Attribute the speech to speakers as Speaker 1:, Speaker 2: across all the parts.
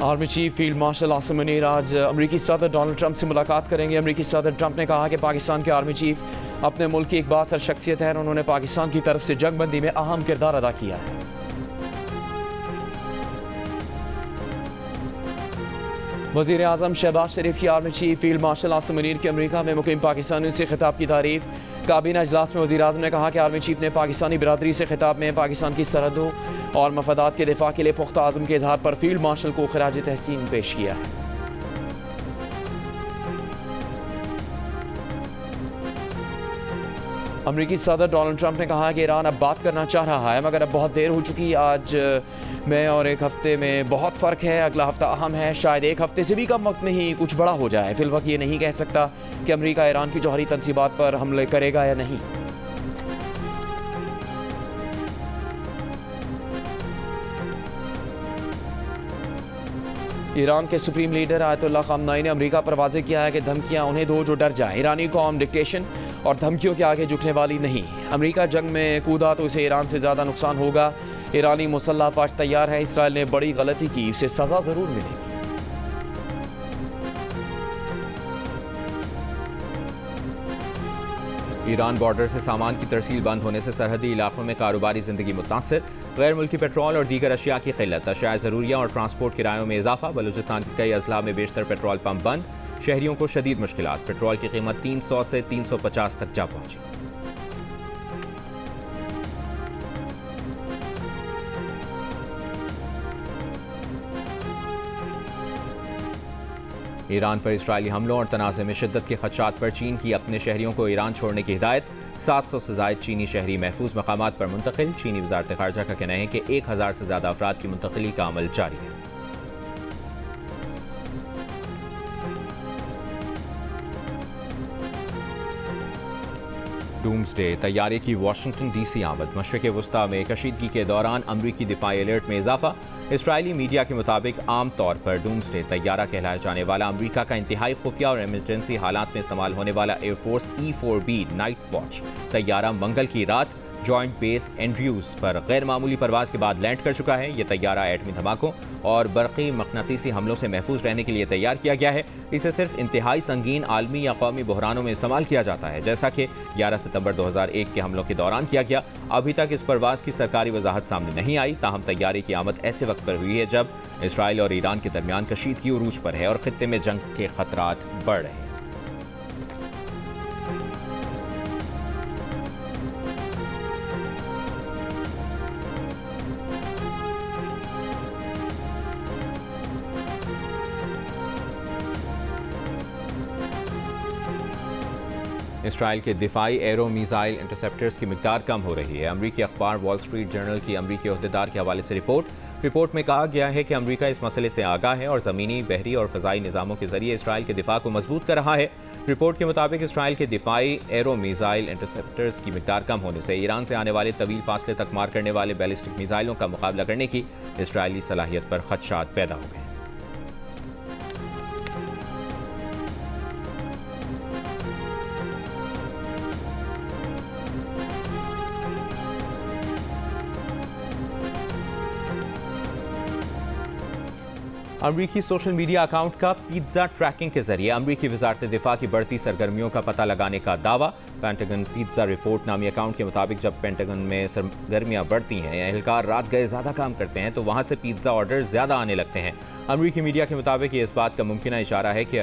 Speaker 1: Army chief field marshal Asim Munir आज अमरीकी सदर डोनाल्ड ट्रंप से मुलाकात करेंगे। अमरीकी सदर ट्रंप ने कहा कि पाकिस्तान के आर्मी चीफ अपने मुल्क की एक बासर शख्सियत है और उन्होंने पाकिस्तान की तरफ से जंगबंदी में अहम किरदार अदा किया है। वज़ीर आज़म शहबाज शरीफ की army chief field marshal Asim Munir की अमरीका में मुकीम पाकिस्तानियों से खिताब की तारीफ। काबीना इजलास में वज़ीर आज़म ने कहा कि आर्मी चीफ ने पाकिस्तानी बिरादरी से खिताब में पाकिस्तान की सरहदों और मफादात के दिफा के लिए पुख्ता आज़म के इजहार पर फील्ड मार्शल को खराज तहसीन पेश किया है। अमरीकी सदर डोनाल्ड ट्रंप ने कहा कि ईरान अब बात करना चाह रहा है मगर अब बहुत देर हो चुकी। आज में और एक हफ्ते में बहुत फ़र्क है। अगला हफ्ता अहम है, शायद एक हफ्ते से भी कम वक्त में ही कुछ बड़ा हो जाए। फिलवक्त ये नहीं कह सकता कि अमरीका ईरान की जौहरी तनसीबात पर हमले करेगा या नहीं। ईरान के सुप्रीम लीडर आयतुल्लाह ख़ामनेई ने अमरीका पर वाज़ेह किया है कि धमकियां उन्हें दो जो डर जाएं। ईरानी कौम डिक्टेशन और धमकियों के आगे झुकने वाली नहीं। अमरीका जंग में कूदा तो इसे ईरान से ज़्यादा नुकसान होगा। ईरानी मुसल्लह फौज तैयार है। इसराइल ने बड़ी गलती की, इसे सज़ा ज़रूर मिलेगी।
Speaker 2: ईरान बॉर्डर से सामान की तरसील बंद होने से सरहदी इलाकों में कारोबारी जिंदगी मुतासर। गैर मुल्की पेट्रोल और दीगर अशिया की किल्लत, अशिया ज़रूरिया और ट्रांसपोर्ट किरायों में इजाफा। बलूचिस्तान के कई अजला में बेशतर पेट्रोल पंप बंद। शहरियों को शदीद मुश्किलात। पेट्रोल की कीमत 300 से 350 तक जा पहुंची। ईरान पर इसराइली हमलों और तनाज़े में शिद्दत के खदशात पर चीन की अपने शहरियों को ईरान छोड़ने की हिदायत। 700 से ज़ायद चीनी शहरी महफूज मकामात पर मुंतकिल। चीनी वज़ारत ख़ारजा का कहना है कि 1000 से ज़्यादा अफराद की मुंतकिली का अमल जारी है। डूम्सडे तैयारे की वाशिंगटन डीसी आमद। मशरिक़ वुस्ता में कशीदगी के दौरान अमरीकी दिफाई अलर्ट में इजाफा। इसराइली मीडिया के मुताबिक आम तौर पर डूम्सडे तैयारा कहलाया जाने वाला अमरीका का इंतहाई खुफिया और एमरजेंसी हालात में इस्तेमाल होने वाला एयरफोर्स E-4B नाइट वॉच तैयारा मंगल की रात जॉइंट बेस एंड्रयूज पर गैर मामूली परवाज के बाद लैंड कर चुका है। यह तैयारा एटमी धमाकों और बरक़ी मक़नातीसी हमलों से महफूज रहने के लिए तैयार किया गया है। इसे सिर्फ इंतहाई संगीन आलमी या कौमी बहरानों में इस्तेमाल किया जाता है, जैसा कि 11 सितंबर 2001 के हमलों के दौरान किया गया। अभी तक इस परवाज की सरकारी वजाहत सामने नहीं आई। ताहम तैयारे की आमद ऐसे वक्त पर हुई है जब इसराइल और ईरान के दरमियान कशीदगी उरूज पर है और खित्ते में जंग के खतरात बढ़ रहे हैं। इसराइल के दिफाई एरो मिसाइल इंटरसेप्टर्स की मिकदार कम हो रही है। अमरीकी अखबार वॉल स्ट्रीट जर्नल की अमरीकी ओहदेदार के हवाले से रिपोर्ट में कहा गया है कि अमरीका इस मसले से आगाह है और ज़मीनी, बहरी और फ़ज़ाई निज़ामों के ज़रिए इसराइल के दिफा को मजबूत कर रहा है। रिपोर्ट के मुताबिक इसराइल के दिफाई एरो मिसाइल इंटरसेप्टर्स की मिकदार कम होने से ईरान से आने वाले तवील फासले तक मार करने वाले बैलिस्टिक मिसाइलों का मुकाबला करने की इसराइली सलाहियत पर खदशात पैदा हो गए। अमरीकी सोशल मीडिया अकाउंट का पिज्जा ट्रैकिंग के जरिए अमरीकी वजारत दिफा की बढ़ती सरगर्मियों का पता लगाने का दावा। पेंटागन पिज्जा रिपोर्ट नामी अकाउंट के मुताबिक जब पेंटागन में सरगर्मियां बढ़ती हैं, एहलकार रात गए ज़्यादा काम करते हैं तो वहाँ से पिज्जा ऑर्डर ज़्यादा आने लगते हैं। अमरीकी मीडिया के मुताबिक ये इस बात का मुमकिन इशारा है कि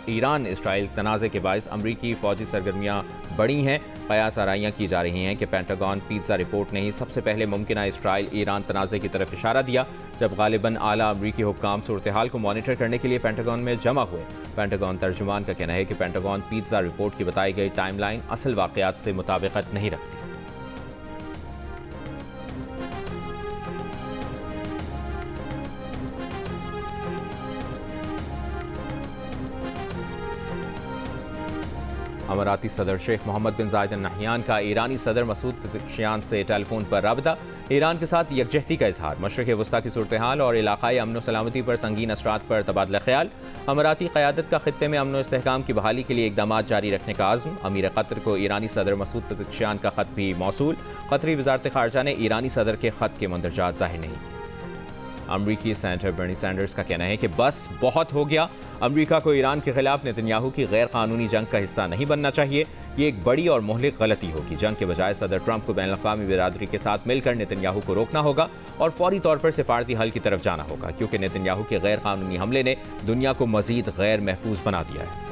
Speaker 2: ईरान इसराइल तनाज़े के बायस अमरीकी फ़ौजी सरगर्मियाँ बढ़ी हैं। कयास आराइयाँ की जा रही हैं कि पेंटागन पिज्जा रिपोर्ट ने ही सबसे पहले मुमकिन इसराइल ईरान तनाज़े की तरफ इशारा दिया, जब गालिबन आला अमरीकी हुक्काम सूरत हाल को मॉनिटर करने के लिए पेंटागन में जमा हुए। पेंटागन तर्जुमान का कहना है कि पेंटागन पिज्जा रिपोर्ट की बताई गई टाइमलाइन असल वाक़यात से मुताबिकत नहीं रखती। अमाराती सदर शेख मोहम्मद बिन जायद अल नहयान का ईरानी सदर मसूद पेज़ेश्कियान से टेलीफोन पर राबता। ईरान के साथ यकजहती का इजहार। मशरिक़ वुस्ता की सूरत हाल और इलाक़ाई अमन सलामती पर संगीन असरात पर तबादला ख्याल। अमाराती क़यादत का खित्ते में अमन व इस्तेहकाम की बहाली के लिए इक़दामात जारी रखने का आज़म। अमीर कतर को ईरानी सदर मसूद पेज़ेश्कियान का ख़त भी मौसूल। क़तरी वज़ारत ख़ारजा ने ईरानी सदर के ख़त के मंदरजात ज़ाहिर नहीं। अमरीकी सेनेटर बर्नी सैंडर्स का कहना है कि बस बहुत हो गया, अमरीका को ईरान के खिलाफ नेतन्याहू की गैर कानूनी जंग का हिस्सा नहीं बनना चाहिए। ये एक बड़ी और मुहलिक गलती होगी। जंग के बजाय सदर ट्रंप को बैनुल-अक़वामी बिरादरी के साथ मिलकर नेतन्याहू को रोकना होगा और फौरी तौर पर सिफारती हल की तरफ जाना होगा, क्योंकि नेतन्याहू के गैर कानूनी हमले ने दुनिया को मजीद गैर महफूज बना दिया है।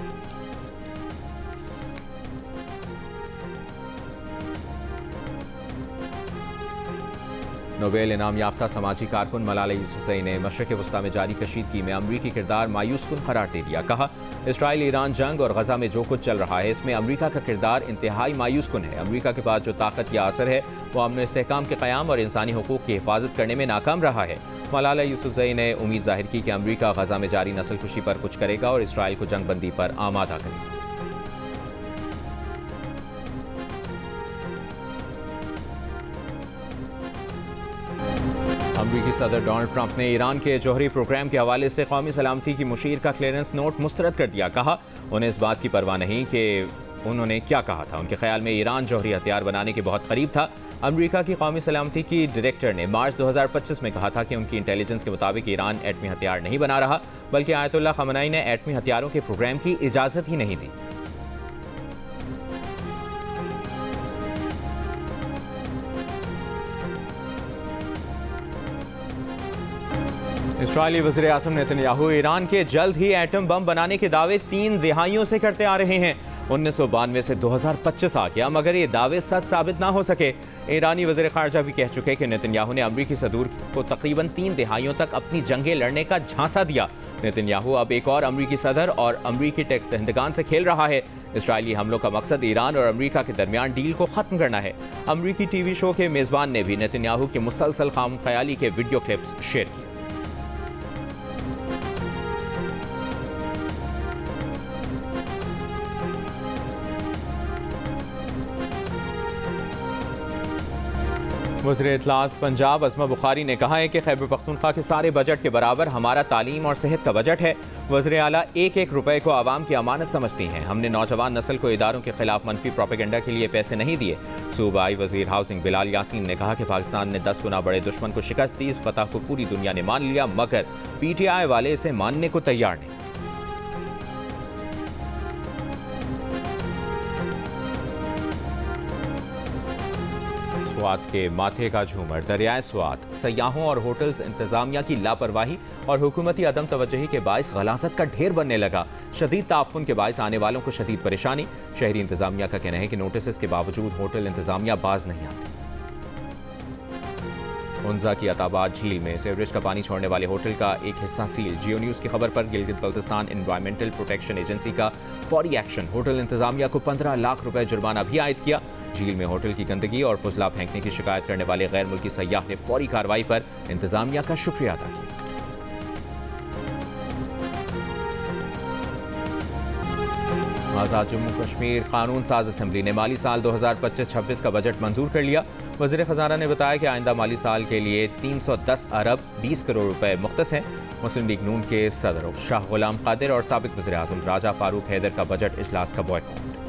Speaker 2: नोबेल इनाम याफ्ता समाजी कारकुन मलाला यूसुफ़ज़ई ने मशरिक़ वस्ता में जारी कशीदगी में अमरीकी किरदार मायूस कुन करार दे दिया। कहा, इसराइल ईरान जंग और गजा में जो कुछ चल रहा है इसमें अमरीका का किरदार इंतहाई मायूस कुन है। अमरीका के पास जो ताकत या असर है वो अमन इस्तेहकाम के क़याम और इंसानी हुकूक़ की हिफाजत करने में नाकाम रहा है। मलाला यूसुफ़ज़ई ने उम्मीद जाहिर की कि अमरीका गजा में जारी नस्लकुशी पर कुछ करेगा और इसराइल को जंगबंदी पर आमादा करेगा। अमरीकी सदर डोनाल्ड ट्रंप ने ईरान के जौहरी प्रोग्राम के हवाले से कौमी सलामती की मुशीर का क्लियरेंस नोट मुस्तरद कर दिया। कहा, उन्हें इस बात की परवाह नहीं कि उन्होंने क्या कहा था। उनके ख्याल में ईरान जौहरी हथियार बनाने के बहुत करीब था। अमरीका की कौमी सलामती की डायरेक्टर ने मार्च 2025 में कहा था कि उनकी इंटेलिजेंस के मुताबिक ईरान एटमी हथियार नहीं बना रहा, बल्कि आयतुल्लाह खमनाई ने एटमी हथियारों के प्रोग्राम की इजाज़त ही नहीं दी। इस्राएली वज़ीर आज़म नेतन्याहू ईरान के जल्द ही एटम बम बनाने के दावे 3 दिहाइयों से करते आ रहे हैं। 1992 से 2025 आ गया मगर ये दावे सच साबित ना हो सके। ईरानी वज़ीर ख़ारजा भी कह चुके कि नेतन्याहू ने अमरीकी सदूर को तकरीबन 3 दिहाइयों तक अपनी जंगें लड़ने का झांसा दिया। नेतन्याहू अब एक और अमरीकी सदर और अमरीकी टैक्स दहंदगान से खेल रहा है। इसराइली हमलों का मकसद ईरान और अमरीका के दरमियान डील को ख़त्म करना है। अमरीकी टीवी शो के मेज़बान ने भी नेतन्याहू की मुसलसल खाम ख्याली के वीडियो क्लिप्स शेयर किए। वज़ीर इत्तलात पंजाब अस्मा बुखारी ने कहा है कि खैबर पख्तूनख्वा के सारे बजट के बराबर हमारा तालीम और सेहत का बजट है। वज़ीर आला एक एक रुपए को आवाम की अमानत समझती हैं। हमने नौजवान नस्ल को इदारों के खिलाफ मनफी प्रोपेगेंडा के लिए पैसे नहीं दिए। सूबाई वज़ीर हाउसिंग बिलाल यासीन ने कहा कि पाकिस्तान ने 10 गुना बड़े दुश्मन को शिकस्त दी। इस फतह को पूरी दुनिया ने मान लिया मगर PTI वाले इसे मानने को तैयार नहीं। स्वात के माथे का झूमर दरियाए स्वात, सयाहों और होटल्स इंतजामिया की लापरवाही और हुकूमती अदम तवज्जुही के बाइस गलाजत का ढेर बनने लगा। शदीद ताफुन के बाइस आने वालों को शदीद परेशानी। शहरी इंतजामिया का कहना है कि नोटिस के बावजूद होटल इंतजामिया बाज नहीं आती। उन्जा की अताबाद झील में सीवरेज का पानी छोड़ने वाले होटल का एक हिस्सा सील। जियो न्यूज़ की खबर पर Gilgit Baltistan environmental protection agency का फौरी एक्शन। होटल इंतजामिया को 15 लाख रुपए जुर्माना भी आयद किया। झील में होटल की गंदगी और फुजला फेंकने की शिकायत करने वाले गैर मुल्की सयाह ने फौरी कार्रवाई पर इंतजामिया का शुक्रिया अदा किया। आज़ाद जम्मू कश्मीर कानून साज असम्बली ने माली साल 2025-26 का बजट मंजूर कर लिया। वज़ीर ख़जाना ने बताया कि आइंदा माली साल के लिए 310 अरब 20 करोड़ रुपए मुख्तस हैं। मुस्लिम लीग नून के सदर शाह गुलाम कादिर और साबिक वज़ीर आज़म राजा फारूक हैदर का बजट इजलास का बॉयकॉट।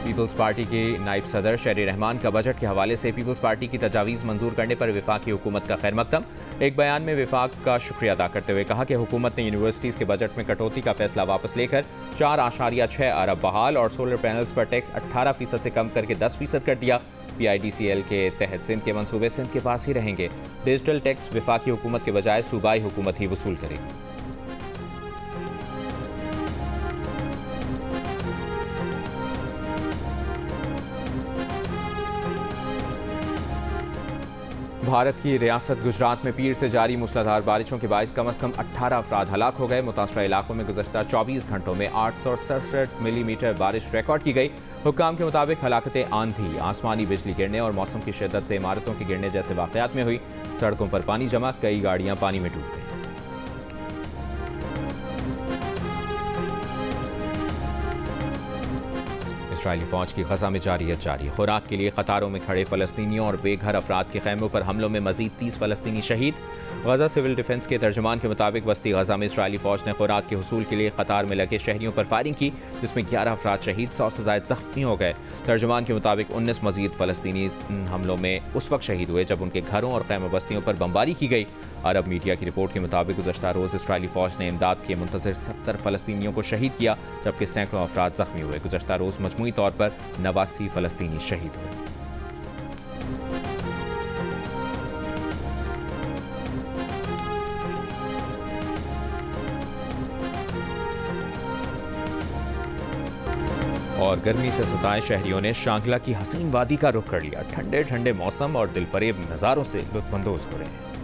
Speaker 2: पीपल्स पार्टी के नायब सदर शहरी रहमान का बजट के हवाले से पीपल्स पार्टी की तजावीज़ मंजूर करने पर वफाकी हुकूमत का खैर मकदम। एक बयान में वफाक का शुक्रिया अदा करते हुए कहा कि हुकूमत ने यूनिवर्सिटीज़ के बजट में कटौती का फैसला वापस लेकर 4.6 अरब बहाल और सोलर पैनल्स पर टैक्स 18% से कम करके 10% कर दिया। PIDCL के तहत सिंध के मंसूबे सिंध के पास ही रहेंगे। डिजिटल टैक्स वफाकी हुकूमत के बजाय सूबाई हुकूमत ही वसूल करेगी। भारत की रियासत गुजरात में पीर से जारी मूसलाधार बारिशों के बायस कम से कम 18 अफराद हलाक हो गए। मुतासरा इलाकों में गुज़श्ता 24 घंटों में 867 मिलीमीटर बारिश रिकॉर्ड की गई। हुक्काम के मुताबिक हलाकतें आंधी, आसमानी बिजली गिरने और मौसम की शिद्दत से इमारतों के गिरने जैसे वाक़यात में हुई। सड़कों पर पानी जमा, कई गाड़ियाँ पानी में डूब गई। इसराइली फौज की गजा में जारियत जारी। खुराक के लिए कतारों में खड़े फलस्तीनियों और बेघर अफराद के खैमों पर हमलों में मजीद 30 फलस्तीनी शहीद। गजा सिविल डिफेंस के तर्जमान के मुताबिक वस्ती गजा में इसराइली फौज ने खुराक के हुसूल के लिए कतार में लगे शहरियों पर फायरिंग की, जिसमें 11 अफराद शहीद, 100 से ज़ायद जख्मी हो गए। तर्जमान के मुताबिक 19 मजीद फलस्तीनी हमलों में उस वक्त शहीद हुए जब उनके घरों और खैम बस्तियों पर बमबारी की गई। अरब मीडिया की रिपोर्ट के मुताबिक गुज़श्ता रोज़ इसराइली फौज ने इमदाद के मुंतज़िर 70 फलस्तीनियों को शहीद किया, जबकि सैकड़ों अफराद जख्मी हुए। गुज़श्ता रोज़ मजमूई तौर पर 89 फलस्तीनी शहीद हुए। और गर्मी से सताए शहरियों ने शांगला की हसीन वादी का रुख कर लिया। ठंडे ठंडे मौसम और दिलफरेब नज़ारों से लुत्फ़अंदोज़ हो रहे हैं।